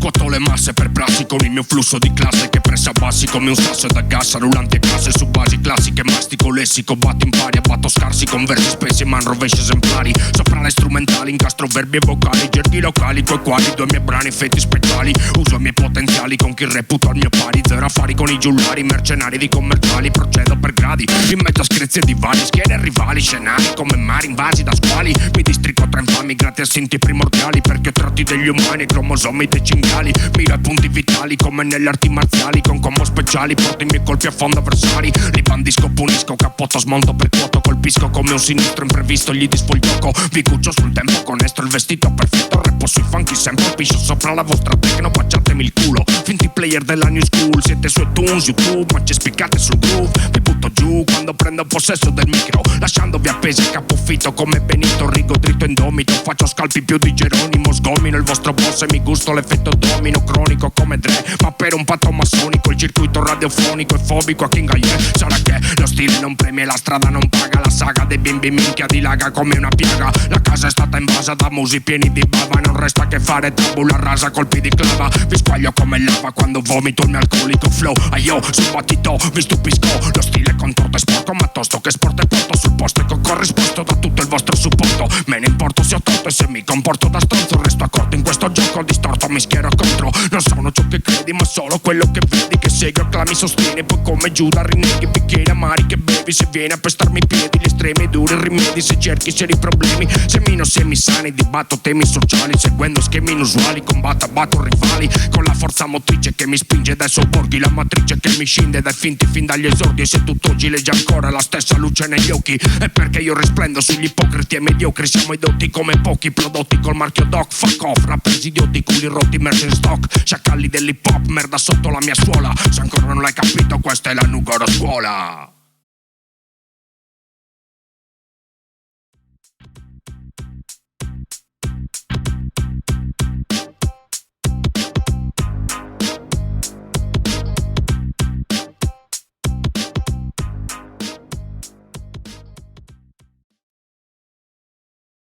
Scuoto le masse per prassi con il mio flusso di classe che pressa bassi come un sasso da gas, rullanti e classe su basi classiche, mastico lessico, batto impari, abbatto scarsi con versi spessi, man rovesci esemplari, sopra le strumentali, incastro verbi e vocali, gerghi locali, coi quali due miei brani effetti speciali, uso i miei potenziali con chi reputo al mio pari, zero affari con i giullari, mercenari di commerciali, procedo per gradi, in mezzo a screzi e divani, schiere rivali, scenari come mari invasi da squali, mi districo tra infami grazie a istinti primordiali, perché ho tratti degli umani e cromosomi dei cinghiali, miro ai punti vitali come nelle arti marziali, con combo speciali, porto i miei colpi a fondo avversari, li bandisco, punisco, capoto, smonto per quoto, colpisco come un sinistro imprevisto, gli disfo il gioco, vi cuccio sul tempo con estro il vestito perfetto, rappo sui funky sempre, piscio sopra la vostra tecno, baciatemi il culo, finti player della new school, siete su iTunes, YouTube, ma ci spiccate sul groove, vi butto giù quando prendo possesso del micro, lasciandovi appesi a capoffitto come Benito, rigo dritto indomito, faccio scalpi più di Geronimo, sgomino il vostro boss e mi gusto l'effetto domino, cronico come Dre, ma per un patto massonico, il circuito radiofonico è fobico a King Ayer, sarà che lo stile non premia e la strada non paga, la saga dei bimbi minchia dilaga come una piaga, la casa è stata invasa da musi pieni di bava, non resta che fare tabula rasa, colpi di clava, vi squaglio come lava quando vomito il mio alcolico flow, io sul battito vi stupisco, lo stile contorto è sporco ma tosto che sport e porto sul posto e con corrisposto da tutto il vostro supporto, me ne importo se ho torto e se mi comporto da stronzo, resto accorto in questo gioco distorto, mi schiero contro, non sono ciò che credi ma solo quello che vedi, che segui o clami sostieni, poi come Giuda rinneghi bicchieri amari che bevi, se vieni a pestarmi i piedi, gli estremi duri rimedi, se cerchi seri problemi, semino semi sani, dibatto temi sociali, seguendo schemi inusuali, combatto, abbatto rivali, con la forza motrice che mi spinge dai sobborghi, la matrice che mi scinde dai finti fin dagli esordi, e se tutt'oggi legge ancora la stessa luce negli occhi, è perché io risplendo sugli ipocriti e mediocri, siamo edotti come pochi, prodotti col marchio Doc, fuck off, rappers idioti, culi rotti, merce in stock, sciacalli dell'hip hop, merda sotto la mia suola, se ancora non l'hai capito questa è la Nugoro Scuola.